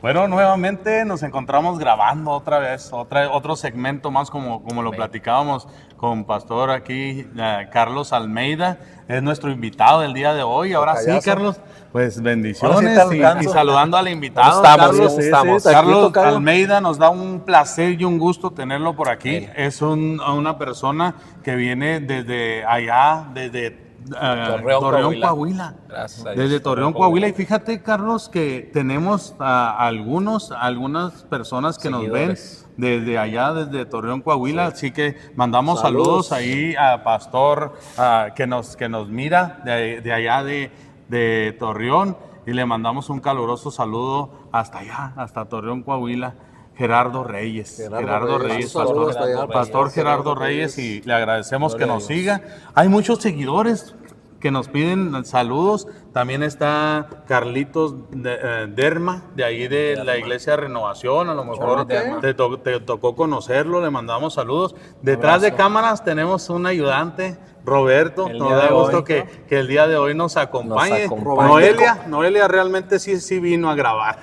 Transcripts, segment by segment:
Bueno, nuevamente nos encontramos grabando otra vez, otro segmento más como lo platicábamos con Pastor aquí, Carlos Almeida, es nuestro invitado del día de hoy. Ahora sí, Carlos, pues bendiciones y saludando al invitado. ¿Cómo estamos? Carlos Almeida, nos da un placer y un gusto tenerlo por aquí. Bien. Es una persona que viene desde allá, desde Torreón, Coahuila. Gracias a Dios. Desde Torreón, Coahuila. Y fíjate, Carlos, que tenemos algunas personas que nos ven desde allá, desde Torreón, Coahuila. Sí. Así que mandamos saludos ahí a Pastor que nos mira de allá de Torreón. Y le mandamos un caluroso saludo hasta allá, hasta Torreón, Coahuila. Gerardo Reyes, Pastor Gerardo Reyes, y le agradecemos que nos siga. Hay muchos seguidores que nos piden saludos. También está Carlitos Derma, de ahí de la Iglesia de Renovación. A lo mejor te tocó conocerlo, le mandamos saludos. Detrás de cámaras tenemos un ayudante, Roberto. Nos da gusto que el día de hoy nos acompañe. Noelia realmente sí vino a grabar.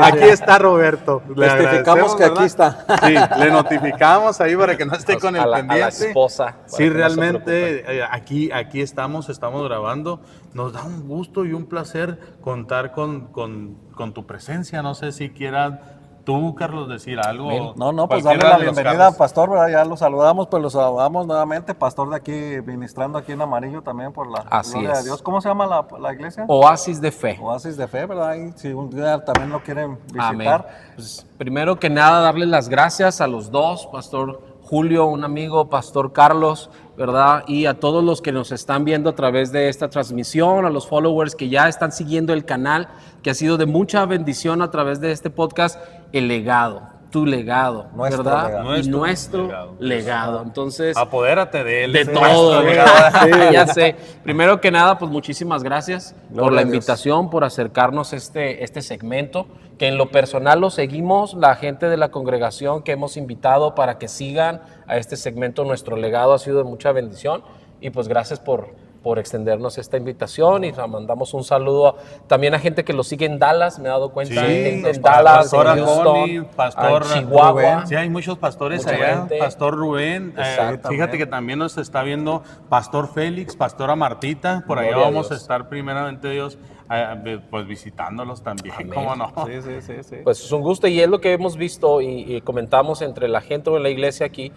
Aquí está Roberto. Le testificamos que ¿verdad? Aquí está. Sí, le notificamos ahí para que no esté con el pendiente. A la esposa. Sí, realmente aquí estamos grabando. Nos da un gusto y un placer contar con tu presencia. No sé si quieras tú, Carlos, decir algo. No, pues darle la bienvenida al pastor, ¿verdad? Ya lo saludamos, pues lo saludamos nuevamente. Pastor de aquí, ministrando aquí en amarillo también por la gloria de Dios. ¿Cómo se llama la iglesia? Oasis de Fe. Oasis de Fe, ¿verdad? Y si un día también lo quieren visitar. Amén. Pues, primero que nada, darles las gracias a los dos, Pastor Julio, un amigo, Pastor Carlos, ¿verdad? Y a todos los que nos están viendo a través de esta transmisión, a los followers que ya están siguiendo el canal, que ha sido de mucha bendición a través de este podcast, El Legado, tu legado, ¿verdad? Nuestro legado. Entonces, apodérate de él. De todo, ¿verdad? Sí. Ya sé. Primero que nada, pues muchísimas gracias por la invitación, por acercarnos este segmento, que en lo personal lo seguimos, la gente de la congregación que hemos invitado para que sigan a este segmento. Nuestro legado ha sido de mucha bendición y pues gracias por extendernos esta invitación, y mandamos un saludo también a gente que lo sigue en Dallas. Me he dado cuenta, gente en Dallas, en Houston, Pastor Chihuahua. Rubén. Sí, hay muchos pastores allá. Pastor Rubén, fíjate que también nos está viendo Pastor Félix, Pastora Martita, por allá vamos a estar primeramente Dios, pues visitándolos también. Amén. ¿Cómo no? Sí. Pues es un gusto, y es lo que hemos visto y comentamos entre la gente de la iglesia aquí,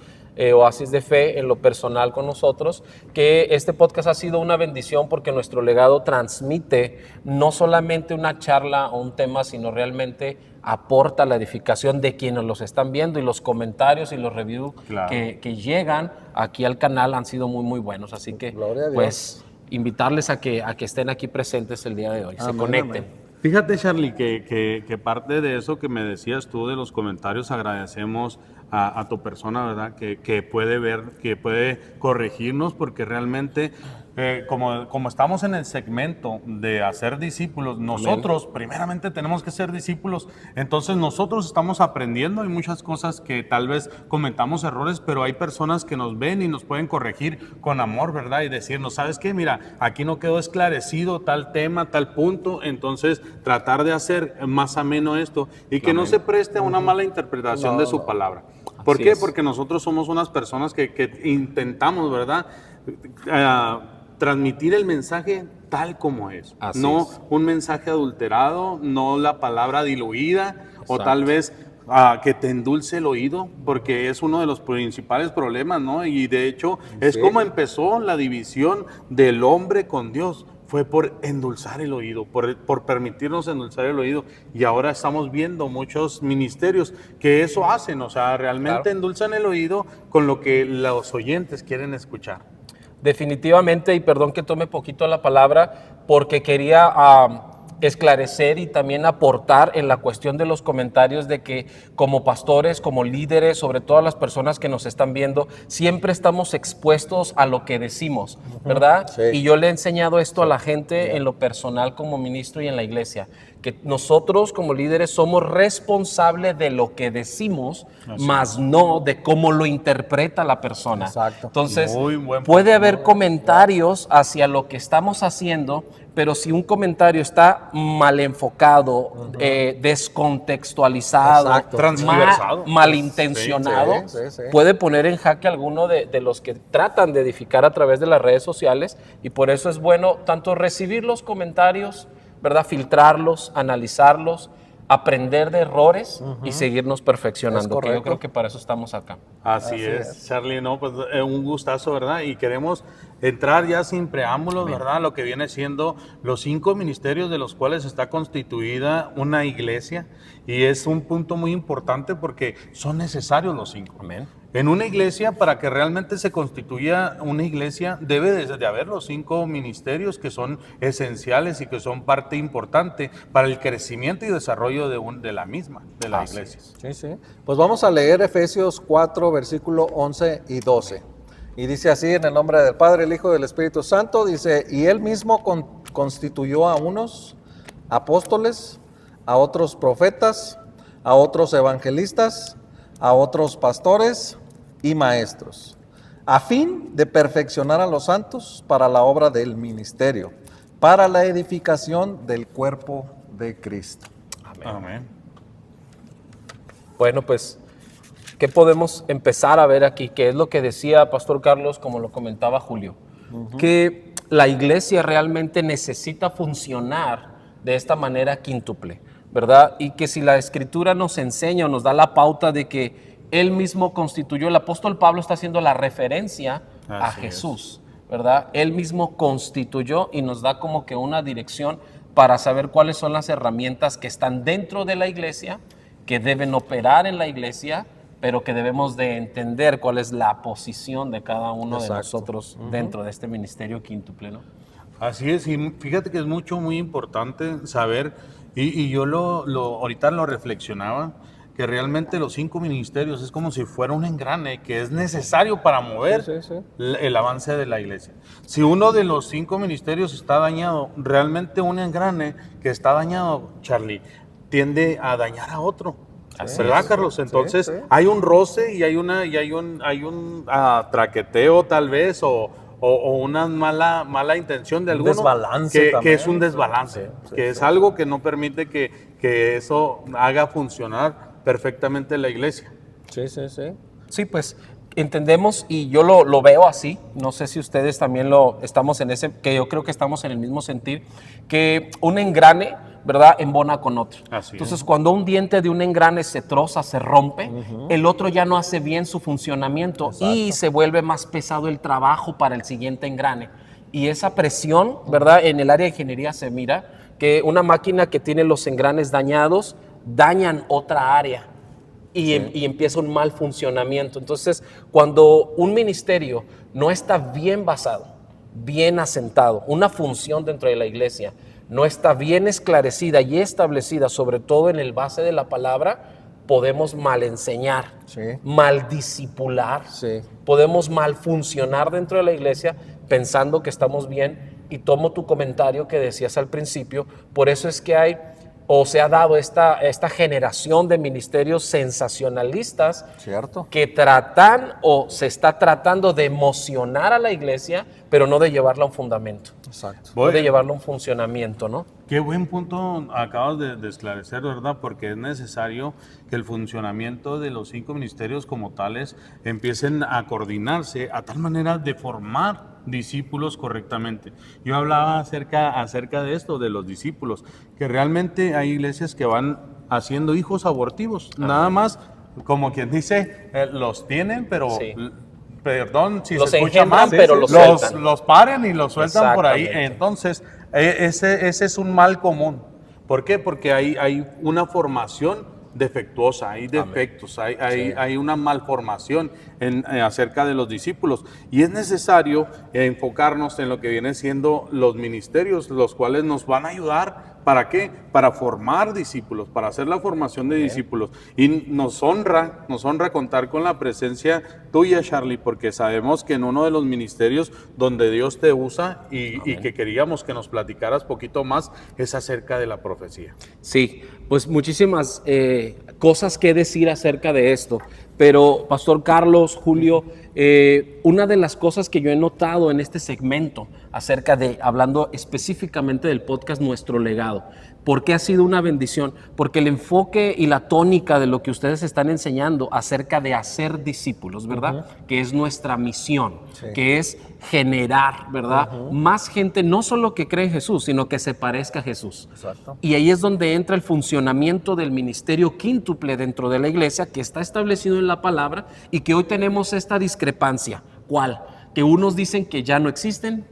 Oasis de Fe, en lo personal con nosotros, que este podcast ha sido una bendición porque nuestro legado transmite no solamente una charla o un tema, sino realmente aporta la edificación de quienes los están viendo, y los comentarios y los reviews que llegan aquí al canal han sido muy, muy buenos. Así que, pues, invitarles a que estén aquí presentes el día de hoy, se conecten. Fíjate, Charlie, que parte de eso que me decías tú de los comentarios, agradecemos a tu persona, ¿verdad? Que puede ver, que puede corregirnos, porque realmente, como estamos en el segmento de hacer discípulos, nosotros primeramente tenemos que ser discípulos. Entonces nosotros estamos aprendiendo, hay muchas cosas que tal vez cometamos errores, pero hay personas que nos ven y nos pueden corregir con amor, ¿verdad? Y decirnos, ¿sabes qué? Mira, aquí no quedó esclarecido tal tema, tal punto. Entonces tratar de hacer más ameno esto y que no se preste a una mala interpretación de su palabra. ¿Por qué? Porque nosotros somos unas personas que intentamos, ¿verdad?, transmitir el mensaje tal como es. No un mensaje adulterado, no la palabra diluida. Exacto. O tal vez que te endulce el oído, porque es uno de los principales problemas, ¿no? Y de hecho es como empezó la división del hombre con Dios. Fue por endulzar el oído, por permitirnos endulzar el oído. Y ahora estamos viendo muchos ministerios que eso hacen, o sea, realmente endulzan el oído con lo que los oyentes quieren escuchar. Definitivamente, y perdón que tome poquito la palabra, porque quería esclarecer y también aportar en la cuestión de los comentarios de que como pastores, como líderes, sobre todo las personas que nos están viendo, siempre estamos expuestos a lo que decimos, ¿verdad? Sí. Y yo le he enseñado esto a la gente en lo personal como ministro y en la iglesia, que nosotros como líderes somos responsables de lo que decimos, más no de cómo lo interpreta la persona. Exacto. Entonces, puede haber comentarios hacia lo que estamos haciendo, pero si un comentario está mal enfocado, descontextualizado, transversado, malintencionado, puede poner en jaque a alguno de los que tratan de edificar a través de las redes sociales, y por eso es bueno tanto recibir los comentarios, ¿verdad? Filtrarlos, analizarlos, aprender de errores y seguirnos perfeccionando, que yo creo que para eso estamos acá. Así es, Charlie, no, pues un gustazo, ¿verdad? Y queremos entrar ya sin preámbulos, ¿verdad? Lo que viene siendo los 5 ministerios de los cuales está constituida una iglesia, y es un punto muy importante porque son necesarios los 5. Amén. En una iglesia, para que realmente se constituya una iglesia, debe de haber los 5 ministerios que son esenciales y que son parte importante para el crecimiento y desarrollo de la misma, de la iglesia. Sí, sí. Pues vamos a leer Efesios 4, versículo 11 y 12. Y dice así, en el nombre del Padre, el Hijo y del Espíritu Santo, dice, y Él mismo constituyó a unos apóstoles, a otros profetas, a otros evangelistas, a otros pastores y maestros, a fin de perfeccionar a los santos para la obra del ministerio, para la edificación del cuerpo de Cristo. Amén. Amén. Bueno, pues, ¿qué podemos empezar a ver aquí? Que es lo que decía Pastor Carlos, como lo comentaba Julio, que la iglesia realmente necesita funcionar de esta manera quíntuple, ¿verdad? Y que si la Escritura nos enseña o nos da la pauta de que Él mismo constituyó, el apóstol Pablo está haciendo la referencia a Jesús, ¿verdad? Él mismo constituyó y nos da como que una dirección para saber cuáles son las herramientas que están dentro de la iglesia, que deben operar en la iglesia, pero que debemos de entender cuál es la posición de cada uno de nosotros dentro de este ministerio quíntuple, ¿no? Así es, y fíjate que es muy importante saber, y yo ahorita lo reflexionaba, que realmente los 5 ministerios es como si fuera un engrane que es necesario para mover el avance de la iglesia. Si uno de los 5 ministerios está dañado, realmente un engrane que está dañado, Charlie, tiende a dañar a otro. ¿Verdad, Carlos? Entonces hay un roce y hay un traqueteo tal vez, o una mala intención de alguno, que es un desbalance, es algo que no permite que eso haga funcionar perfectamente la iglesia. Sí, pues entendemos, y yo lo veo así, no sé si ustedes también estamos en ese, que yo creo que estamos en el mismo sentir, que un engrane, ¿verdad?, embona con otro. Entonces, cuando un diente de un engrane se troza, se rompe, el otro ya no hace bien su funcionamiento y se vuelve más pesado el trabajo para el siguiente engrane. Y esa presión, ¿verdad?, en el área de ingeniería se mira que una máquina que tiene los engranes dañados dañan otra área y empieza un mal funcionamiento. Entonces, cuando un ministerio no está bien basado, bien asentado, una función dentro de la iglesia no está bien esclarecida y establecida, sobre todo en el base de la palabra, podemos mal enseñar, mal discipular, podemos mal funcionar dentro de la iglesia pensando que estamos bien. Y tomo tu comentario que decías al principio, por eso es que hay, o se ha dado esta generación de ministerios sensacionalistas que tratan o se está tratando de emocionar a la iglesia, pero no de llevarla a un fundamento. No de llevarla a un funcionamiento, ¿no? Qué buen punto acabas de esclarecer, ¿verdad? Porque es necesario que el funcionamiento de los 5 ministerios como tales empiecen a coordinarse a tal manera de formar discípulos correctamente. Yo hablaba acerca de esto, de los discípulos, que realmente hay iglesias que van haciendo hijos abortivos, nada más, como quien dice, los tienen, pero... Perdón si los se escucha mal, pero los paren y los sueltan por ahí. Entonces, ese es un mal común. ¿Por qué? Porque hay una formación defectuosa, hay defectos, hay una malformación acerca de los discípulos. Y es necesario enfocarnos en lo que vienen siendo los ministerios, los cuales nos van a ayudar. ¿Para qué? Para formar discípulos, para hacer la formación de discípulos. Y nos honra contar con la presencia tuya, Charlie, porque sabemos que en uno de los ministerios donde Dios te usa y que queríamos que nos platicaras poquito más es acerca de la profecía. Sí, pues muchísimas cosas que decir acerca de esto, pero Pastor Carlos, Julio, una de las cosas que yo he notado en este segmento acerca de, hablando específicamente del podcast Nuestro Legado, ¿por qué ha sido una bendición? Porque el enfoque y la tónica de lo que ustedes están enseñando acerca de hacer discípulos, ¿verdad? Que es nuestra misión, que es generar, ¿verdad? Más gente no solo que cree en Jesús, sino que se parezca a Jesús. Exacto. Y ahí es donde entra el funcionamiento del ministerio quíntuple dentro de la iglesia, que está establecido en la palabra y que hoy tenemos esta discrepancia. ¿Cuál? Que unos dicen que ya no existen,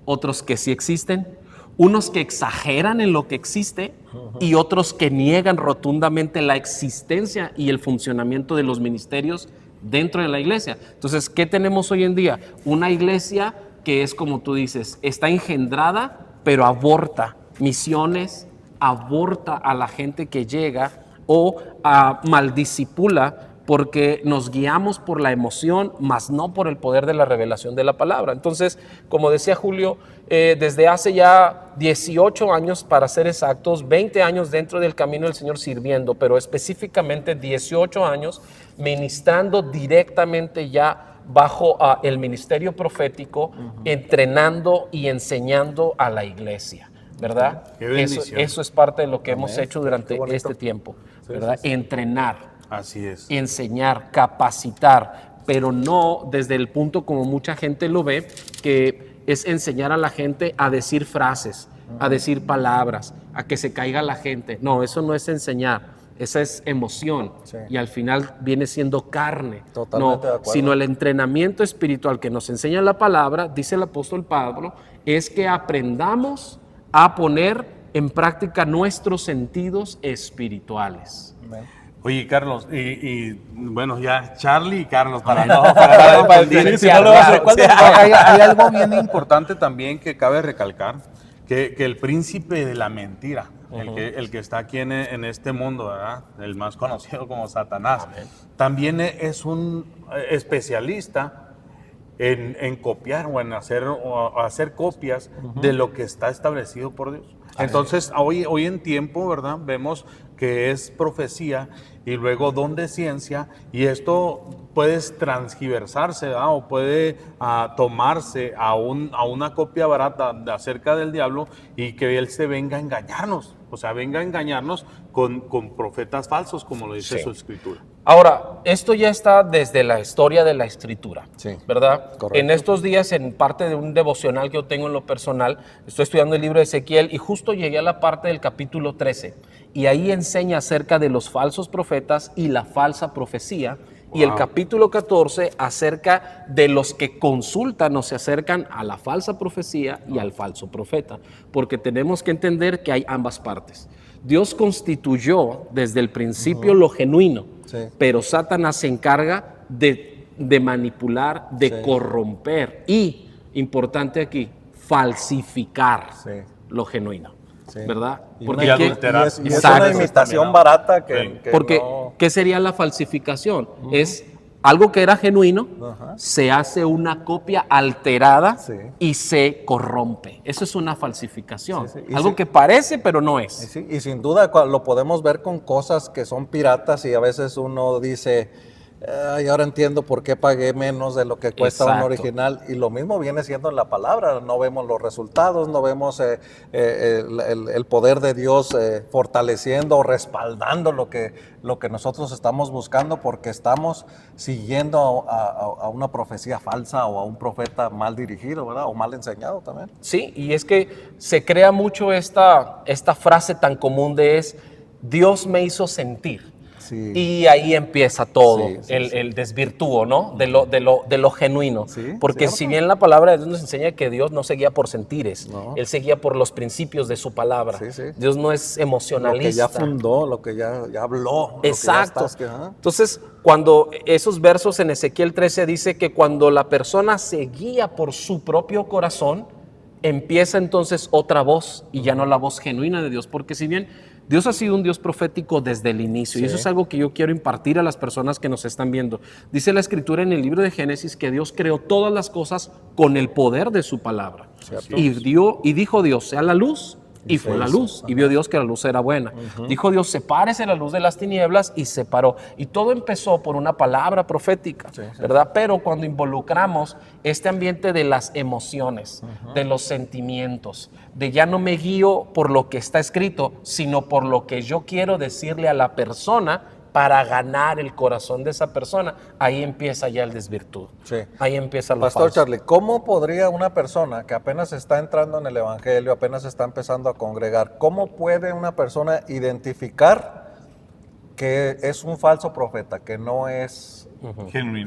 otros que sí existen, unos que exageran en lo que existe y otros que niegan rotundamente la existencia y el funcionamiento de los ministerios dentro de la iglesia. Entonces, ¿qué tenemos hoy en día? Una iglesia que es, como tú dices, está engendrada, pero aborta misiones, aborta a la gente que llega o maldiscipula porque nos guiamos por la emoción, más no por el poder de la revelación de la palabra. Entonces, como decía Julio, desde hace ya 18 años, para ser exactos, 20 años dentro del camino del Señor sirviendo, pero específicamente 18 años ministrando directamente ya bajo el ministerio profético, entrenando y enseñando a la iglesia, ¿verdad? Qué bendición. Eso es parte de lo que hemos hecho durante Qué bonito. este tiempo, ¿verdad? Entrenar. Así es. Enseñar, capacitar, pero no desde el punto como mucha gente lo ve, que es enseñar a la gente a decir frases, a decir palabras, a que se caiga la gente. No, eso no es enseñar, esa es emoción y al final viene siendo carne. Totalmente de acuerdo. Sino el entrenamiento espiritual que nos enseña la palabra, dice el apóstol Pablo, es que aprendamos a poner en práctica nuestros sentidos espirituales. Amén. Oye, Carlos, y bueno, ya Charlie y Carlos, para diferenciar, no lo vas a- claro. hay algo bien importante también que cabe recalcar, que el príncipe de la mentira, el que está aquí en este mundo, ¿verdad? El más conocido como Satanás, también es un especialista en copiar o en hacer copias de lo que está establecido por Dios. Entonces, hoy en tiempo, ¿verdad? Vemos que es profecía y luego don de ciencia, y esto puede transgiversarse, ¿verdad? O puede tomarse a una copia barata acerca del diablo y que él se venga a engañarnos, o sea, venga a engañarnos con profetas falsos, como lo dice su escritura. Ahora, esto ya está desde la historia de la escritura, Sí, ¿verdad? correcto. En estos días, en parte de un devocional que yo tengo en lo personal, estoy estudiando el libro de Ezequiel y justo llegué a la parte del capítulo 13 y ahí enseña acerca de los falsos profetas y la falsa profecía. Y el capítulo 14 acerca de los que consultan o se acercan a la falsa profecía y al falso profeta, porque tenemos que entender que hay ambas partes. Dios constituyó desde el principio lo genuino, pero Satanás se encarga de manipular, de corromper y, importante aquí, falsificar lo genuino, ¿verdad? Porque adulterar. Y es una imitación barata que porque, no... ¿qué sería la falsificación? Es algo que era genuino, se hace una copia alterada y se corrompe. Eso es una falsificación. Algo que parece, pero no es. Sí, y sin duda lo podemos ver con cosas que son piratas y a veces uno dice, y ahora entiendo por qué pagué menos de lo que cuesta un original. Y lo mismo viene siendo en la palabra. No vemos los resultados, no vemos el poder de Dios fortaleciendo o respaldando lo que nosotros estamos buscando, porque estamos siguiendo a una profecía falsa o a un profeta mal dirigido, ¿verdad? O mal enseñado también. Sí, y es que se crea mucho esta frase tan común de Dios me hizo sentir. Sí. Y ahí empieza todo, Sí, el desvirtúo, ¿no? De lo genuino. Sí, Porque cierto. si bien la palabra de Dios nos enseña que Dios no se guía por sentires, No. Él se guía por los principios de su palabra. Sí, sí. Dios no es emocionalista. Lo que ya fundó, lo que ya habló. Exacto. Lo que ya está, Entonces, cuando esos versos en Ezequiel 13 dice que cuando la persona se guía por su propio corazón, empieza entonces otra voz y ya no la voz genuina de Dios. Porque si bien Dios ha sido un Dios profético desde el inicio, y eso es algo que yo quiero impartir a las personas que nos están viendo. Dice la Escritura en el libro de Génesis que Dios creó todas las cosas con el poder de su palabra. Y dijo Dios, sea la luz, Y fue la luz, y vio Dios que la luz era buena. Dijo Dios, sepárese la luz de las tinieblas, y separó. Y todo empezó por una palabra profética, ¿verdad? Pero cuando involucramos este ambiente de las emociones, de los sentimientos, de ya no me guío por lo que está escrito, sino por lo que yo quiero decirle a la persona para ganar el corazón de esa persona, ahí empieza ya el desvirtud. Sí. Ahí empieza lo Pastor falso. Charlie, ¿cómo podría una persona que apenas está entrando en el Evangelio, apenas está empezando a congregar, cómo puede una persona identificar que es un falso profeta, que no es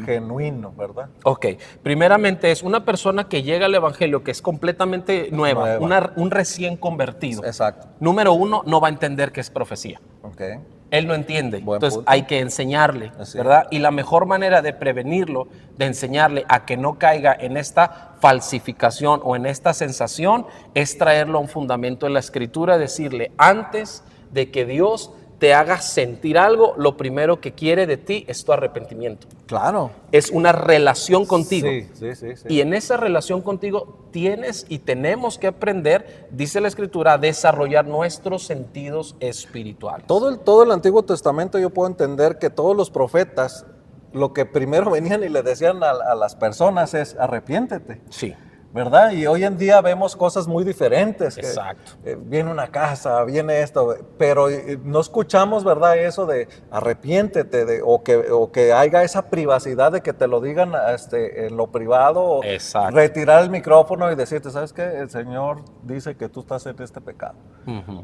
genuino, ¿verdad? Ok, primeramente es una persona que llega al Evangelio que es completamente nueva. Un recién convertido. Exacto. Número uno, no va a entender que es profecía. Ok. Él no entiende, Buen entonces punto. hay que enseñarle, Así ¿verdad? Y la mejor manera de prevenirlo, de enseñarle a que no caiga en esta falsificación o en esta sensación, es traerlo a un fundamento de la Escritura, decirle, antes de que Dios te haga sentir algo, lo primero que quiere de ti es tu arrepentimiento. Claro. Es una relación contigo. Sí. Y en esa relación contigo tienes y tenemos que aprender, dice la Escritura, a desarrollar nuestros sentidos espirituales. Todo el Antiguo Testamento yo puedo entender que todos los profetas, lo que primero venían y le decían a las personas es arrepiéntete. Sí. ¿Verdad? Y hoy en día vemos cosas muy diferentes. Exacto. Viene una casa, viene esto, pero no escuchamos, ¿verdad? Eso de arrepiéntete, o que haya esa privacidad de que te lo digan en lo privado, o Exacto. retirar el micrófono y decirte, ¿sabes qué? El Señor dice que tú estás en este pecado.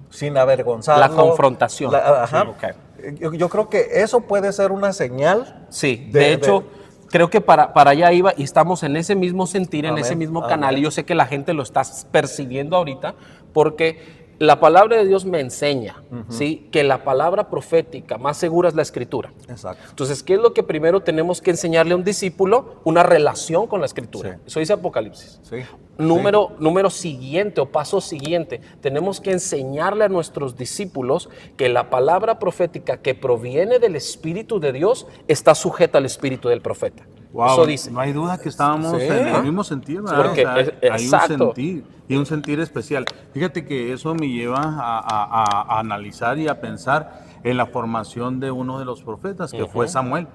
Sin avergonzarlo. La confrontación. Ajá. Sí, ok. Yo creo que eso puede ser una señal. Sí, de hecho, creo que para allá iba y estamos en ese mismo sentir, en Amén, ese mismo amén. canal. Y yo sé que la gente lo está percibiendo ahorita porque la palabra de Dios me enseña, ¿sí? Que la palabra profética más segura es la Escritura. Exacto. Entonces, ¿qué es lo que primero tenemos que enseñarle a un discípulo? Una relación con la Escritura. Sí. Eso dice Apocalipsis. Sí. Número siguiente o paso siguiente, tenemos que enseñarle a nuestros discípulos que la palabra profética que proviene del Espíritu de Dios está sujeta al espíritu del profeta. Wow, Eso dice. no hay duda que estábamos Sí. en el mismo sentido, ¿verdad? Porque hay un exacto. sentir y un sentir especial. Fíjate que eso me lleva a analizar y a pensar en la formación de uno de los profetas, que fue Samuel.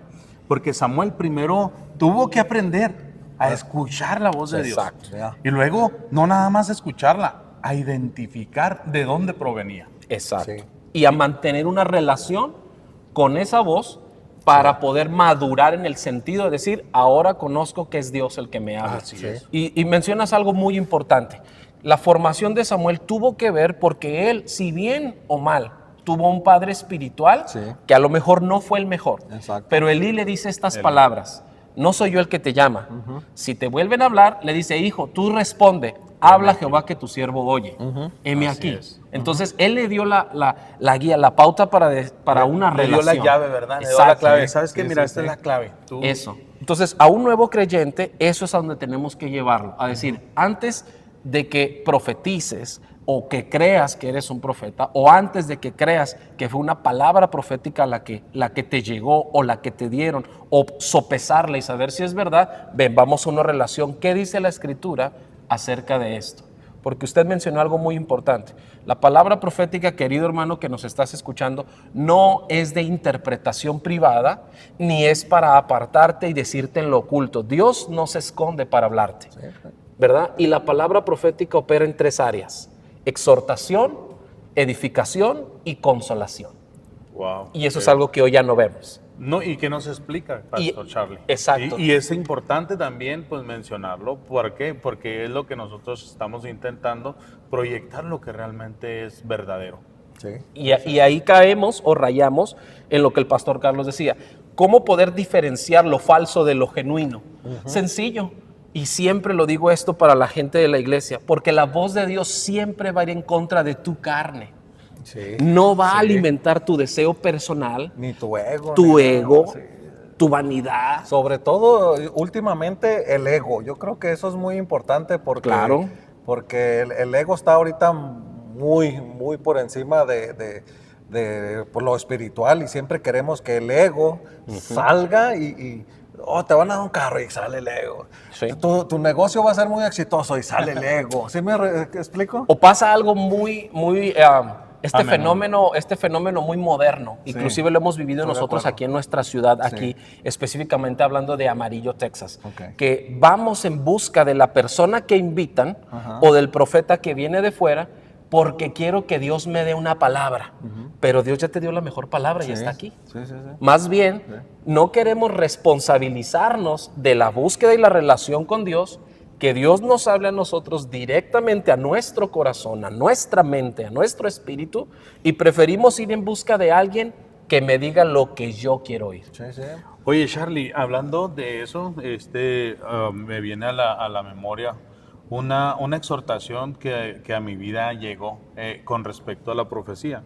Porque Samuel primero tuvo que aprender a escuchar la voz de Dios. Exacto. Y luego, no nada más escucharla, a identificar de dónde provenía. Exacto. Sí. Y a mantener una relación con esa voz para poder madurar en el sentido de decir, ahora conozco que es Dios el que me habla. Así es. Y mencionas algo muy importante. La formación de Samuel tuvo que ver porque él, si bien o mal, tuvo un padre espiritual Sí. que a lo mejor no fue el mejor. Exacto. Pero Elí le dice estas palabras, no soy yo el que te llama. Si te vuelven a hablar, le dice, hijo, tú responde, habla Jehová que tu siervo oye. Heme Así aquí. es. Entonces, él le dio la guía, la pauta para una Le dio relación. la llave, ¿verdad? Le dio Exacto. la clave. ¿Sabes qué? Sí, Mira, sí, esta sí. es la clave. Tú- Eso. Entonces, a un nuevo creyente, eso es a donde tenemos que llevarlo. A decir, antes de que profetices o que creas que eres un profeta, o antes de que creas que fue una palabra profética la que te llegó o la que te dieron, o sopesarla y saber si es verdad, ven, vamos a una relación. ¿Qué dice la Escritura acerca de esto? Porque usted mencionó algo muy importante. La palabra profética, querido hermano que nos estás escuchando, no es de interpretación privada, ni es para apartarte y decirte en lo oculto. Dios no se esconde para hablarte, ¿verdad? Y la palabra profética opera en tres áreas: exhortación, edificación y consolación. Wow. Y eso es algo que hoy ya no vemos. No, y que nos explica, Pastor Charlie. Exacto. Y es importante también pues mencionarlo. ¿Por qué? Porque es lo que nosotros estamos intentando proyectar, lo que realmente es verdadero. Sí. Y ahí caemos o rayamos en lo que el pastor Carlos decía. ¿Cómo poder diferenciar lo falso de lo genuino? Sencillo. Y siempre lo digo esto para la gente de la iglesia, porque la voz de Dios siempre va a ir en contra de tu carne. Sí. No va a alimentar tu deseo personal, Ni tu ego. tu ni ego, nada, sí. tu vanidad. Sobre todo, últimamente, el ego. Yo creo que eso es muy importante porque, Claro. porque el ego está ahorita muy, muy por encima de por lo espiritual, y siempre queremos que el ego salga y oh, te van a dar un carro y sale el ego. Sí. Tu negocio va a ser muy exitoso y sale el ego. ¿Sí me explico? O pasa algo muy, muy, este Amén. fenómeno muy moderno, Sí. inclusive lo hemos vivido Estoy de nosotros acuerdo. aquí en nuestra ciudad, Sí. aquí específicamente hablando de Amarillo, Texas, Ok. que vamos en busca de la persona que invitan Ajá. o del profeta que viene de fuera, porque quiero que Dios me dé una palabra, pero Dios ya te dio la mejor palabra y Sí. está aquí. Sí, sí, sí. Más bien, no queremos responsabilizarnos de la búsqueda y la relación con Dios, que Dios nos hable a nosotros directamente a nuestro corazón, a nuestra mente, a nuestro espíritu, y preferimos ir en busca de alguien que me diga lo que yo quiero oír. Sí, sí. Oye, Charlie, hablando de eso, me viene a la memoria una exhortación que a mi vida llegó con respecto a la profecía.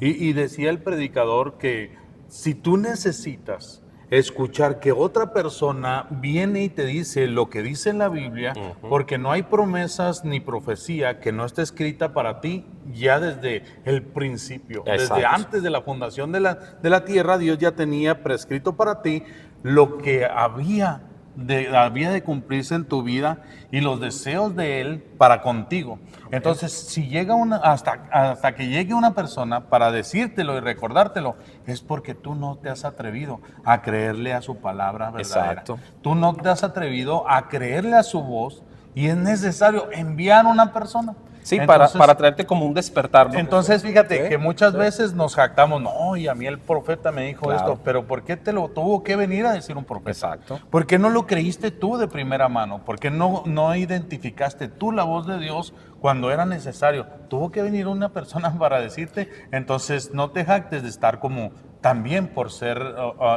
Y decía el predicador que si tú necesitas escuchar que otra persona viene y te dice lo que dice en la Biblia, porque no hay promesas ni profecía que no esté escrita para ti ya desde el principio, Exacto. desde antes de la fundación de la tierra, Dios ya tenía prescrito para ti lo que había de cumplirse en tu vida y los deseos de Él para contigo. Entonces, si llega hasta que llegue una persona para decírtelo y recordártelo, es porque tú no te has atrevido a creerle a su palabra verdadera. Exacto. Tú no te has atrevido a creerle a su voz y es necesario enviar a una persona. Sí, Entonces, para traerte como un despertar, ¿no? entonces, fíjate Sí, que muchas sí. veces nos jactamos, no, y a mí el profeta me dijo Claro. esto, pero ¿por qué te lo tuvo que venir a decir un profeta? Exacto. ¿Por qué no lo creíste tú de primera mano? ¿Por qué no identificaste tú la voz de Dios cuando era necesario? Tuvo que venir una persona para decirte, entonces no te jactes de estar como también por ser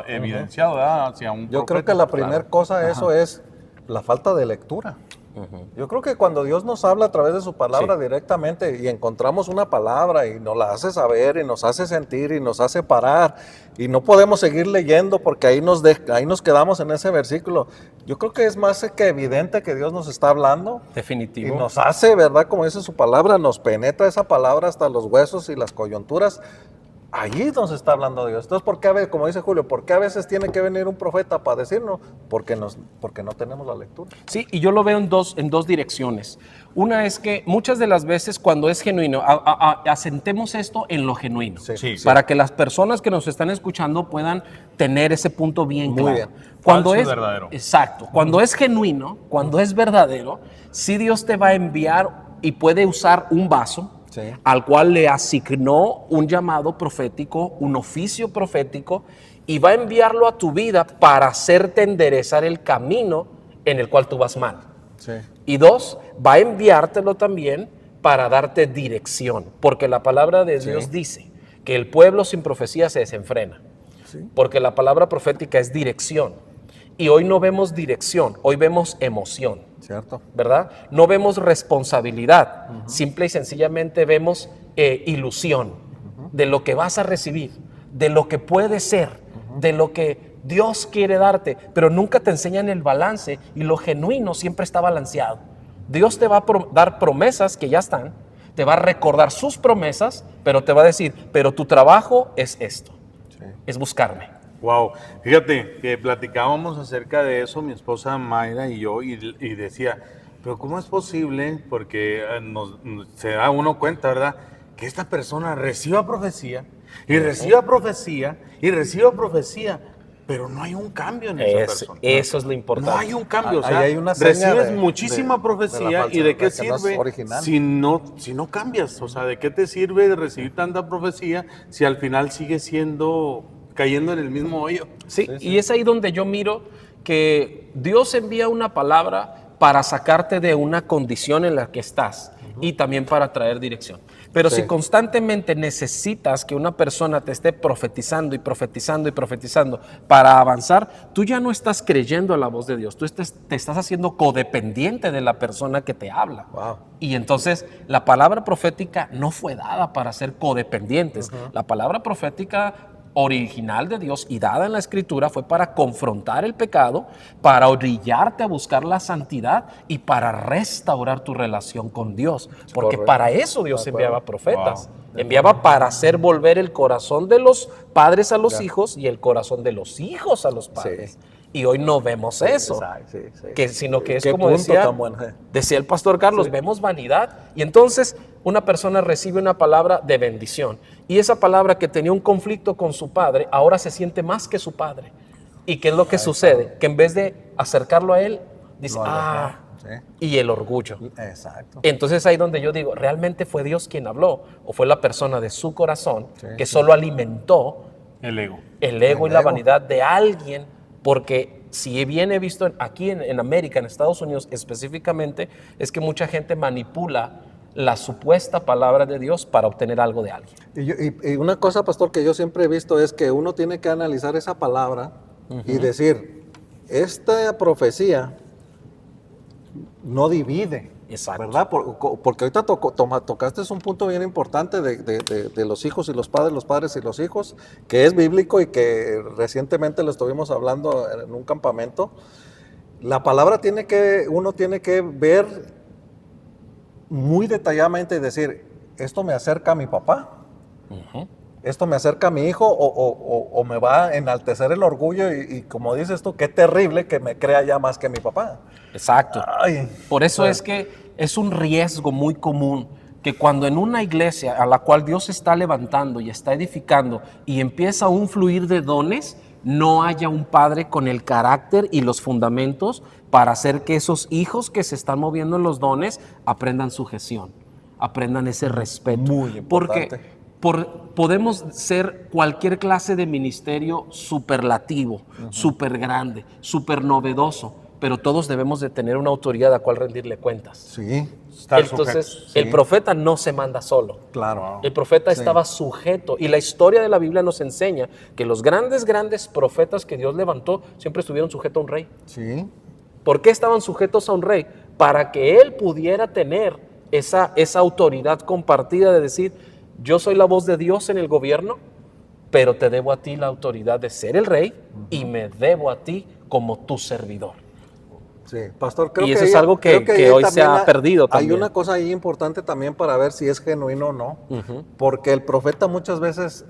evidenciado, ¿verdad? Hacia un Yo creo profeta. que la primera cosa de eso es la falta de lectura. Yo creo que cuando Dios nos habla a través de su palabra Sí. directamente y encontramos una palabra y nos la hace saber y nos hace sentir y nos hace parar y no podemos seguir leyendo porque ahí nos quedamos en ese versículo. Yo creo que es más que evidente que Dios nos está hablando y Definitivo. nos hace, ¿verdad? Como dice su palabra, nos penetra esa palabra hasta los huesos y las coyunturas. Allí nos está hablando Dios. Entonces, ¿por qué, como dice Julio, por qué a veces tiene que venir un profeta para decirnos? Porque no tenemos la lectura. Sí, y yo lo veo en dos direcciones. Una es que muchas de las veces cuando es genuino, asentemos esto en lo genuino, Sí, Sí. para que las personas que nos están escuchando puedan tener ese punto bien Muy claro. bien. Cuando Falso y es verdadero. Exacto, cuando es genuino, cuando es verdadero, sí Dios te va a enviar y puede usar un vaso. Sí. Al cual le asignó un llamado profético, un oficio profético, y va a enviarlo a tu vida para hacerte enderezar el camino en el cual tú vas mal. Sí. Y dos, va a enviártelo también para darte dirección, porque la palabra de Dios dice que el pueblo sin profecía se desenfrena, Sí. porque la palabra profética es dirección. Y hoy no vemos dirección, hoy vemos emoción. ¿Cierto? ¿Verdad? No vemos responsabilidad, simple y sencillamente vemos ilusión de lo que vas a recibir, de lo que puede ser, de lo que Dios quiere darte, pero nunca te enseñan el balance y lo genuino siempre está balanceado. Dios te va a dar promesas que ya están, te va a recordar sus promesas, pero te va a decir, pero tu trabajo es esto, Sí. es buscarme. Wow, fíjate que platicábamos acerca de eso mi esposa Mayra y yo y decía, pero ¿cómo es posible? Porque se da uno cuenta, ¿verdad? Que esta persona reciba profecía y reciba profecía y reciba profecía, pero no hay un cambio en esa persona. Eso es lo importante. No hay un cambio, o Ahí sea, hay una seña recibes de- muchísima de profecía la y de qué falsedad, que no es sirve original. si no cambias, o sea, ¿de qué te sirve de recibir tanta profecía si al final sigues cayendo en el mismo hoyo? Sí, y es ahí donde yo miro que Dios envía una palabra para sacarte de una condición en la que estás y también para traer dirección. Pero Sí. si constantemente necesitas que una persona te esté profetizando y profetizando y profetizando para avanzar, tú ya no estás creyendo a la voz de Dios, tú te estás haciendo codependiente de la persona que te habla. Wow. Y entonces la palabra profética no fue dada para ser codependientes. La palabra profética original de Dios y dada en la Escritura fue para confrontar el pecado, para orillarte a buscar la santidad y para restaurar tu relación con Dios. Porque Correcto. para eso Dios De acuerdo. enviaba profetas. Wow. Enviaba para hacer volver el corazón de los padres a los hijos y el corazón de los hijos a los padres. Sí. Y hoy no vemos eso, Exacto, sí. sino que es Qué como punto tan bueno. decía el pastor Carlos, vemos vanidad. Y entonces una persona recibe una palabra de bendición. Y esa palabra que tenía un conflicto con su padre, ahora se siente más que su padre. ¿Y qué es lo que sucede? Que en vez de acercarlo a él, dice, Lo aleja, sí. y el orgullo. Exacto. Entonces ahí donde yo digo, ¿realmente fue Dios quien habló? ¿O fue la persona de su corazón que Sí. solo alimentó El ego. el ego El y la ego. vanidad de alguien? Porque si bien he visto aquí en América, en Estados Unidos específicamente, es que mucha gente manipula la supuesta palabra de Dios para obtener algo de alguien. Y una cosa, pastor, que yo siempre he visto es que uno tiene que analizar esa palabra y decir, esta profecía no divide. Exacto. ¿Verdad? Porque ahorita tocaste un punto bien importante de los hijos y los padres y los hijos, que es bíblico y que recientemente lo estuvimos hablando en un campamento. La palabra uno tiene que ver muy detalladamente y decir, esto me acerca a mi papá, esto me acerca a mi hijo o me va a enaltecer el orgullo y como dices tú, qué terrible que me crea ya más que mi papá. Exacto. Ay, Por eso es que es un riesgo muy común que cuando en una iglesia a la cual Dios está levantando y está edificando y empieza un fluir de dones, no haya un padre con el carácter y los fundamentos para hacer que esos hijos que se están moviendo en los dones aprendan sujeción, aprendan ese respeto. Muy importante. Porque podemos ser cualquier clase de ministerio superlativo, súper grande, súper novedoso, pero todos debemos de tener una autoridad a cual rendirle cuentas. sí, Estar Entonces, sujetos. el profeta no se manda solo. claro. El profeta Sí. estaba sujeto. Y la historia de la Biblia nos enseña que los grandes profetas que Dios levantó siempre estuvieron sujetos a un rey. Sí, ¿Por qué estaban sujetos a un rey? Para que él pudiera tener esa autoridad compartida de decir, yo soy la voz de Dios en el gobierno, pero te debo a ti la autoridad de ser el rey y me debo a ti como tu servidor. sí. Pastor, creo Y que eso es ahí- algo creo que ahí hoy se también ha perdido Hay también. una cosa ahí importante también para ver si es genuino o no, porque el profeta muchas veces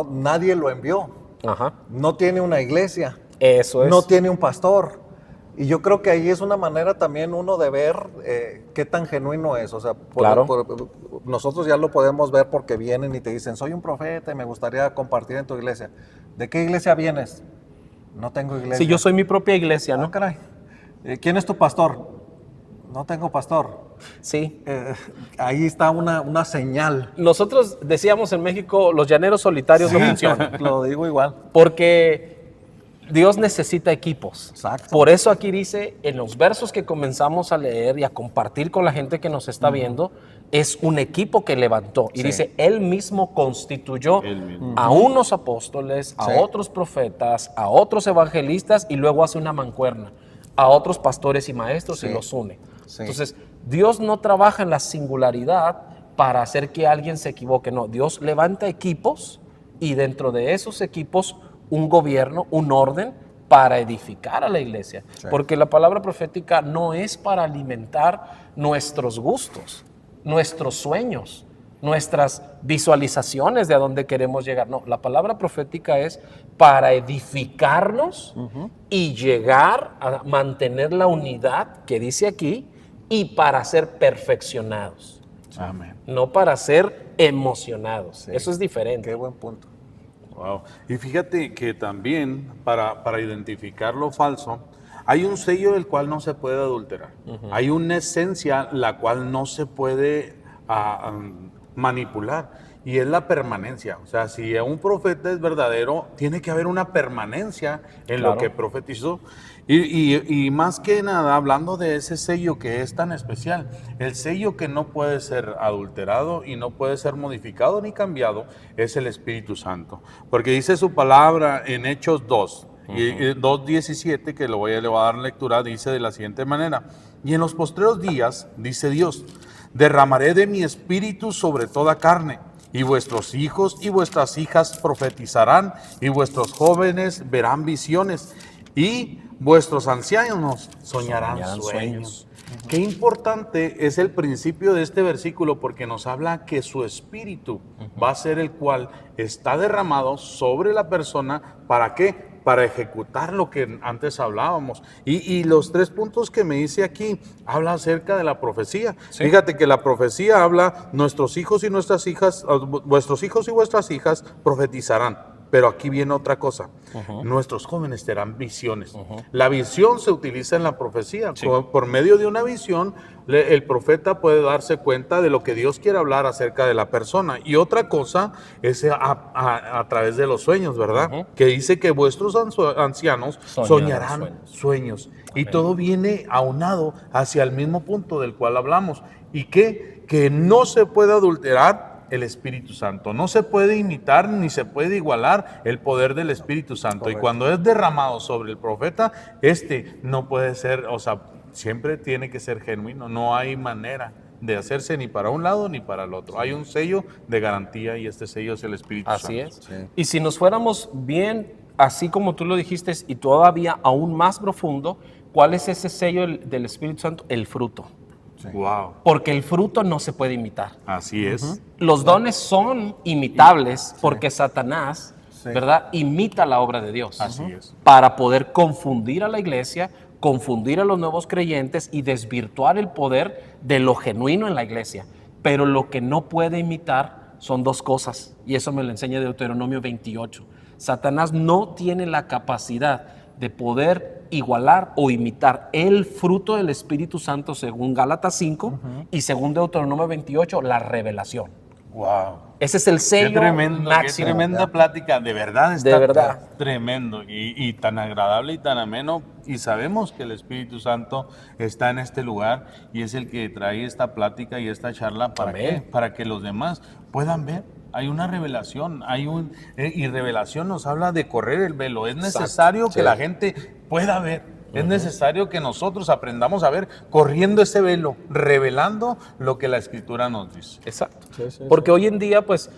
nadie lo envió, Ajá. no tiene una iglesia, Eso es. no tiene un pastor. Y yo creo que ahí es una manera también uno de ver qué tan genuino es. O sea, Claro. nosotros ya lo podemos ver porque vienen y te dicen, soy un profeta y me gustaría compartir en tu iglesia. ¿De qué iglesia vienes? No tengo iglesia. Sí, yo soy mi propia iglesia, Ah, ¿no? caray. ¿Quién es tu pastor? No tengo pastor. Sí. Ahí está una señal. Nosotros decíamos en México, los llaneros solitarios no funcionan. Lo digo igual. Porque Dios necesita equipos. Exacto. Por eso aquí dice, en los versos que comenzamos a leer y a compartir con la gente que nos está viendo, es un equipo que levantó. Y Sí. dice, Él mismo constituyó Él mismo. a unos apóstoles, a Sí. otros profetas, a otros evangelistas y luego hace una mancuerna, a otros pastores y maestros y Sí. los une. Sí. Entonces, Dios no trabaja en la singularidad para hacer que alguien se equivoque. No, Dios levanta equipos y dentro de esos equipos un gobierno, un orden para edificar a la iglesia. Sí. Porque la palabra profética no es para alimentar nuestros gustos, nuestros sueños, nuestras visualizaciones de a dónde queremos llegar. No, la palabra profética es para edificarnos y llegar a mantener la unidad que dice aquí y para ser perfeccionados, Amén. no para ser emocionados. Sí. Eso es diferente. Qué buen punto. Wow. Y fíjate que también para identificar lo falso, hay un sello el cual no se puede adulterar. Hay una esencia la cual no se puede manipular. Y es la permanencia. O sea, si un profeta es verdadero, tiene que haber una permanencia en Claro. lo que profetizó. Y más que nada, hablando de ese sello que es tan especial, el sello que no puede ser adulterado y no puede ser modificado ni cambiado es el Espíritu Santo. Porque dice su palabra en Hechos 2, y 2:17, que le voy a dar lectura, dice de la siguiente manera: y en los postreros días, dice Dios, derramaré de mi espíritu sobre toda carne, y vuestros hijos y vuestras hijas profetizarán, y vuestros jóvenes verán visiones, y vuestros ancianos soñarán sueños. Qué importante es el principio de este versículo, porque nos habla que su espíritu va a ser el cual está derramado sobre la persona. ¿Para qué? para ejecutar lo que antes hablábamos. Y los 3 puntos que me dice aquí, habla acerca de la profecía. Sí. Fíjate que la profecía habla, nuestros hijos y nuestras hijas, vuestros hijos y vuestras hijas profetizarán. Pero aquí viene otra cosa. Nuestros jóvenes tendrán visiones. La visión se utiliza en la profecía. Sí. Por medio de una visión, el profeta puede darse cuenta de lo que Dios quiere hablar acerca de la persona. Y otra cosa es a través de los sueños, ¿verdad? Que dice que vuestros ancianos soñarán sueños. Y todo viene aunado hacia el mismo punto del cual hablamos. ¿Y qué? Que no se puede adulterar el Espíritu Santo. No se puede imitar ni se puede igualar el poder del Espíritu Santo. Correcto. Y cuando es derramado sobre el profeta, no puede ser, o sea, siempre tiene que ser genuino. No hay manera de hacerse ni para un lado ni para el otro. Hay un sello de garantía y este sello es el Espíritu Santo. Así es. Sí. Y si nos fuéramos bien, así como tú lo dijiste, y todavía aún más profundo, ¿cuál es ese sello del Espíritu Santo? El fruto. Sí. Wow, Porque el fruto no se puede imitar. así es. Los dones son imitables porque Satanás, Sí. ¿verdad?, imita la obra de Dios. Así es. Para poder confundir a la iglesia, confundir a los nuevos creyentes y desvirtuar el poder de lo genuino en la iglesia. Pero lo que no puede imitar son 2 cosas, y eso me lo enseña Deuteronomio 28. Satanás no tiene la capacidad de poder igualar o imitar el fruto del Espíritu Santo según Gálatas 5 y según Deuteronomio 28, la revelación. Wow. Ese es el Qué sello tremendo, qué máximo. tremenda plática, de verdad está De verdad. tremendo y tan agradable y tan ameno, y sabemos que el Espíritu Santo está en este lugar y es el que trae esta plática y esta charla para Amén. ¿qué? Para que los demás puedan ver. Hay una revelación, y revelación nos habla de correr el velo. Es necesario que la gente pueda ver. Es necesario que nosotros aprendamos a ver corriendo ese velo, revelando lo que la Escritura nos dice. Exacto. Sí, sí, Porque hoy en día, pues,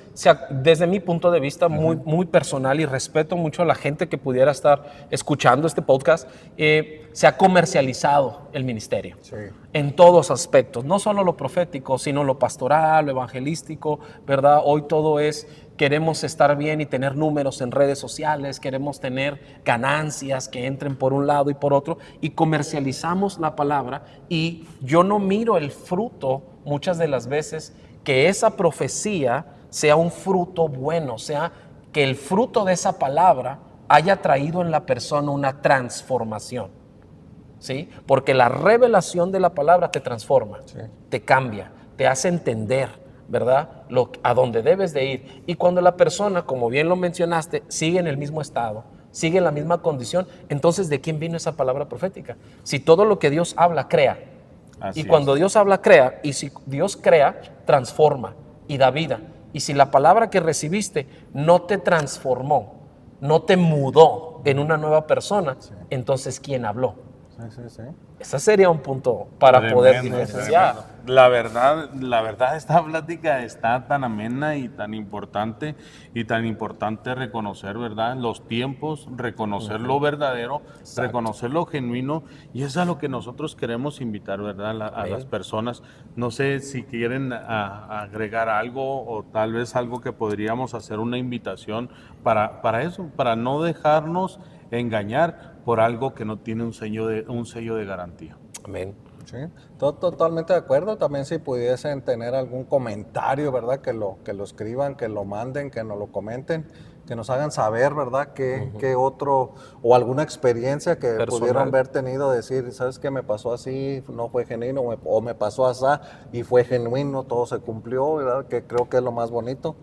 desde mi punto de vista muy personal, y respeto mucho a la gente que pudiera estar escuchando este podcast, se ha comercializado el ministerio. Sí. En todos aspectos, no solo lo profético, sino lo pastoral, lo evangelístico, ¿verdad? Hoy todo es, queremos estar bien y tener números en redes sociales, queremos tener ganancias que entren por un lado y por otro, y comercializamos la palabra, y yo no miro el fruto muchas de las veces, que esa profecía sea un fruto bueno, sea que el fruto de esa palabra haya traído en la persona una transformación. ¿Sí? Porque la revelación de la palabra te transforma, Sí. te cambia, te hace entender, ¿verdad?, a dónde debes de ir. Y cuando la persona, como bien lo mencionaste, sigue en el mismo estado, sigue en la misma condición, entonces ¿de quién vino esa palabra profética? Si todo lo que Dios habla, crea. Así Y cuando es. Dios habla, crea. Y si Dios crea, transforma y da vida. Y si la palabra que recibiste no te transformó, no te mudó en una nueva persona, entonces ¿quién habló? Sí. Ese sería un punto para poder Tremendo, diferenciar. tremendo. La verdad, esta plática está tan amena y tan importante reconocer, ¿verdad?, los tiempos, reconocer lo verdadero, reconocer lo genuino, y es a lo que nosotros queremos invitar, ¿verdad?, a las personas. No sé si quieren agregar algo o tal vez algo que podríamos hacer una invitación para eso, para no dejarnos engañar por algo que no tiene un sello de garantía. Amén. Sí, totalmente de acuerdo. También si pudiesen tener algún comentario, ¿verdad? Que lo escriban, que lo manden, que nos lo comenten, que nos hagan saber, ¿verdad? Qué otro, o alguna experiencia que Personal. pudieron haber tenido, decir, ¿sabes qué? Me pasó así, no fue genuino, o me pasó así y fue genuino, todo se cumplió, ¿verdad? Que creo que es lo más bonito.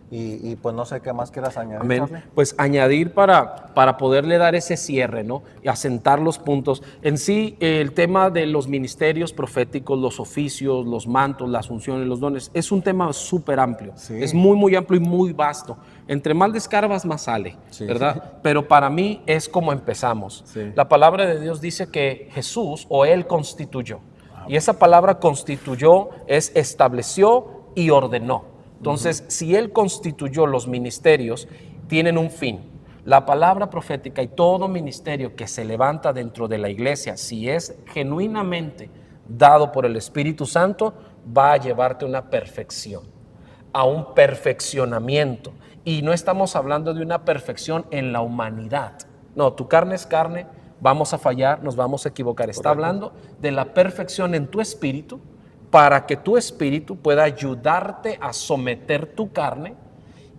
Y pues no sé qué más quieras añadir, Amén. Charlie. Pues añadir para poderle dar ese cierre, ¿no? Y asentar los puntos. En sí, el tema de los ministerios proféticos, los oficios, los mantos, las funciones, los dones, es un tema súper amplio. Sí. Es muy amplio y muy vasto. Entre más descarbas, más sale, Sí. ¿verdad? Pero para mí es como empezamos. Sí. La palabra de Dios dice que Jesús o Él constituyó. Y esa palabra constituyó es estableció y ordenó. Entonces, si Él constituyó los ministerios, tienen un fin. La palabra profética y todo ministerio que se levanta dentro de la iglesia, si es genuinamente dado por el Espíritu Santo, va a llevarte a una perfección, a un perfeccionamiento. Y no estamos hablando de una perfección en la humanidad, No, tu carne es carne, vamos a fallar, nos vamos a equivocar. Está hablando de la perfección en tu espíritu, para que tu espíritu pueda ayudarte a someter tu carne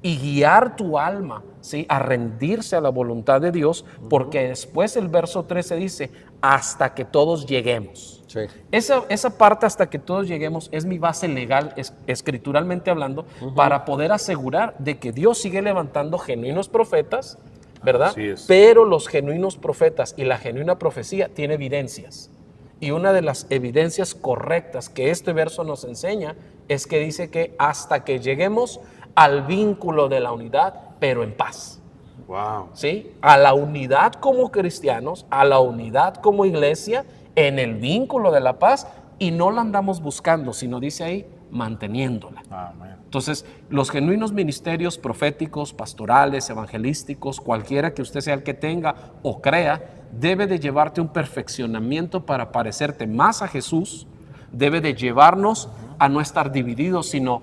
y guiar tu alma, ¿sí?, a rendirse a la voluntad de Dios, porque después el verso 13 dice, hasta que todos lleguemos. Sí. Esa parte, hasta que todos lleguemos, es mi base legal, escrituralmente hablando, para poder asegurar de que Dios sigue levantando genuinos profetas, ¿verdad? Así es. Pero los genuinos profetas y la genuina profecía tiene evidencias. Y una de las evidencias correctas que este verso nos enseña es que dice que hasta que lleguemos al vínculo de la unidad, pero en paz. Wow. ¿Sí? A la unidad como cristianos, a la unidad como iglesia, en el vínculo de la paz, y no la andamos buscando, sino dice ahí, manteniéndola. Amén. Entonces, los genuinos ministerios proféticos, pastorales, evangelísticos, cualquiera que usted sea el que tenga o crea, debe de llevarte un perfeccionamiento para parecerte más a Jesús, debe de llevarnos a no estar divididos, sino,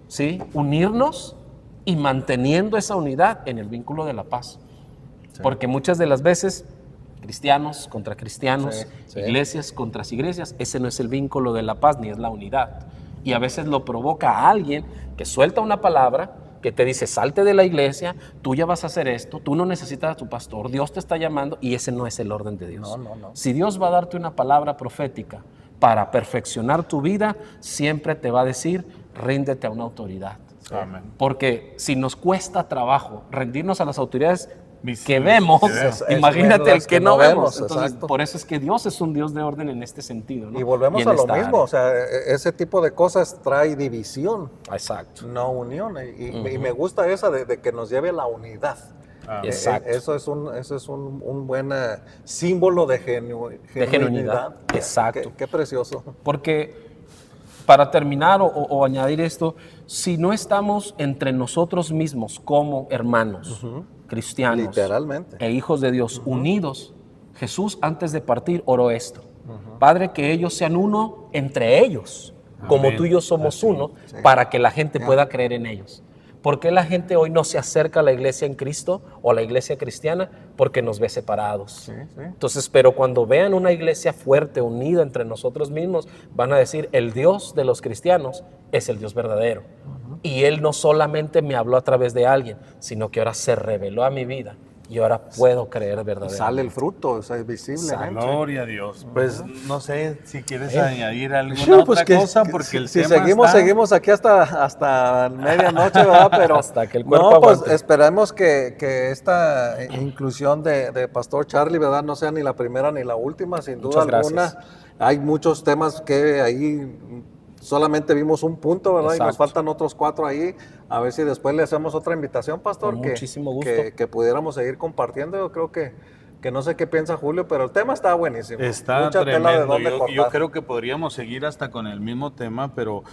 ¿sí?, unirnos y manteniendo esa unidad en el vínculo de la paz. Sí. Porque muchas de las veces, cristianos contra cristianos, sí. iglesias contra iglesias, ese no es el vínculo de la paz ni es la unidad. Y a veces lo provoca a alguien que suelta una palabra, que te dice, salte de la iglesia, tú ya vas a hacer esto, tú no necesitas a tu pastor, Dios te está llamando, y ese no es el orden de Dios. No. Si Dios va a darte una palabra profética para perfeccionar tu vida, siempre te va a decir, ríndete a una autoridad. Amén. Porque si nos cuesta trabajo rendirnos a las autoridades Visibles, que vemos, imagínate el que no vemos. Entonces, exacto. por eso es que Dios es un Dios de orden en este sentido, ¿no? Y volvemos en a lo esta mismo, área. o sea, ese tipo de cosas trae división, Exacto. no unión. Y me gusta esa de que nos lleve a la unidad. Amén. Exacto. Eso es un buen símbolo de genuinidad. Exacto. Qué precioso. Porque para terminar o añadir esto, si no estamos entre nosotros mismos como hermanos, cristianos Literalmente. e hijos de Dios unidos, Jesús antes de partir oró esto. Padre, que ellos sean uno entre ellos, como Amén. tú y yo somos Así, uno, sí. para que la gente pueda creer en ellos. ¿Por qué la gente hoy no se acerca a la iglesia en Cristo o a la iglesia cristiana? Porque nos ve separados. Sí. Entonces, pero cuando vean una iglesia fuerte, unida entre nosotros mismos, van a decir, el Dios de los cristianos es el Dios verdadero. Y Él no solamente me habló a través de alguien, sino que ahora se reveló a mi vida y ahora puedo creer verdaderamente. Sale el fruto, o sea, visiblemente. Gloria a Dios. Pues no sé si quieres añadir alguna No, pues otra cosa, porque el si tema seguimos aquí hasta medianoche, ¿verdad? Pero hasta que el cuerpo no, pues aguante. esperemos que esta inclusión de Pastor Charlie, ¿verdad? No sea ni la primera ni la última, sin duda Muchas alguna. gracias. Hay muchos temas que ahí solamente vimos un punto, ¿verdad? Exacto. Y nos faltan otros 4 ahí. A ver si después le hacemos otra invitación, Pastor. Con muchísimo gusto. Que pudiéramos seguir compartiendo. Yo creo que no sé qué piensa Julio, pero el tema está buenísimo. está Mucha tela de tremendo. dónde Yo cortar. creo que podríamos seguir hasta con el mismo tema, pero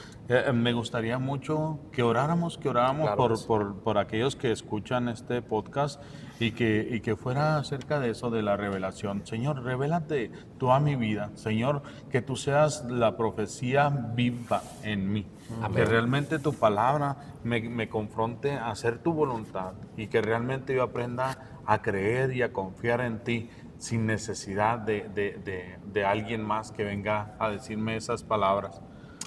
me gustaría mucho que oráramos Claro que sí. por aquellos que escuchan este podcast y que fuera acerca de eso, de la revelación. Señor, revélate tú a mi vida. Señor, que tú seas la profecía viva en mí. Amén. Que realmente tu palabra me confronte a hacer tu voluntad y que realmente yo aprenda a creer y a confiar en ti sin necesidad de alguien más que venga a decirme esas palabras.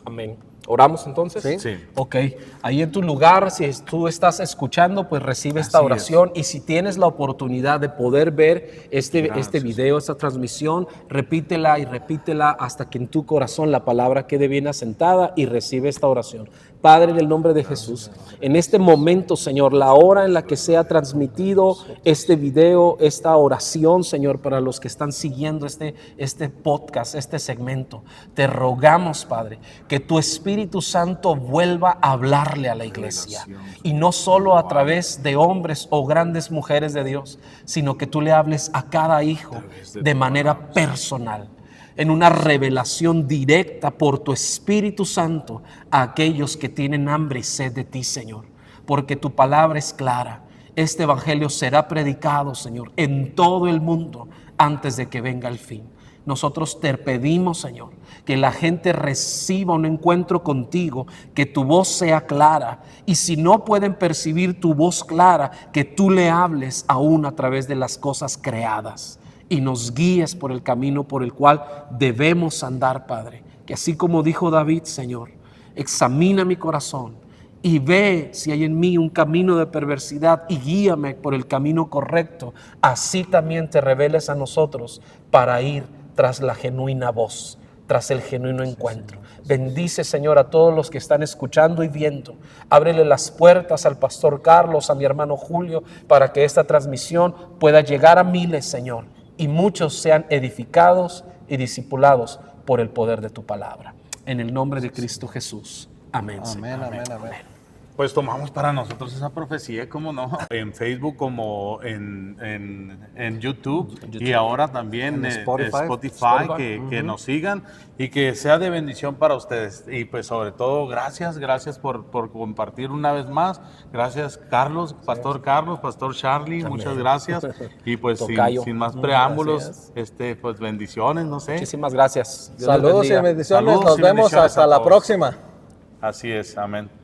Amén. ¿Oramos entonces? Sí. Sí. Ok, ahí en tu lugar, si tú estás escuchando, pues recibe esta Así oración y si tienes la oportunidad de poder ver este Gracias. video, esta transmisión, repítela y repítela hasta que en tu corazón la palabra quede bien asentada y recibe esta oración. Padre, en el nombre de Jesús, en este momento, Señor, la hora en la que sea transmitido este video, esta oración, Señor, para los que están siguiendo este podcast, este segmento, te rogamos, Padre, que tu Espíritu Santo vuelva a hablarle a la iglesia. Y no solo a través de hombres o grandes mujeres de Dios, sino que tú le hables a cada hijo de manera personal, en una revelación directa por tu Espíritu Santo a aquellos que tienen hambre y sed de ti, Señor. Porque tu palabra es clara. Este evangelio será predicado, Señor, en todo el mundo antes de que venga el fin. Nosotros te pedimos, Señor, que la gente reciba un encuentro contigo, que tu voz sea clara, y si no pueden percibir tu voz clara, que tú le hables aún a través de las cosas creadas y nos guíes por el camino por el cual debemos andar, Padre. Que así como dijo David, Señor, examina mi corazón y ve si hay en mí un camino de perversidad y guíame por el camino correcto. Así también te reveles a nosotros para ir tras la genuina voz, tras el genuino encuentro. Bendice, Señor, a todos los que están escuchando y viendo. Ábrele las puertas al pastor Carlos, a mi hermano Julio, para que esta transmisión pueda llegar a miles, Señor, y muchos sean edificados y discipulados por el poder de tu palabra. En el nombre de Cristo Jesús. Amén. Amén, Señor. amén, amén. Pues tomamos para nosotros esa profecía, ¿cómo no? En Facebook como en YouTube, y ahora también En en Spotify. que nos sigan y que sea de bendición para ustedes. Y pues sobre todo, gracias por compartir una vez más. Gracias Carlos, Pastor Charlie, muchas gracias. Y pues Tocayo. sin más preámbulos, Gracias. pues bendiciones, no sé. Muchísimas gracias. Dios les Saludos y bendiga. bendiciones. Saludos Nos y vemos bendiciones hasta a la todos. próxima. Así es, amén.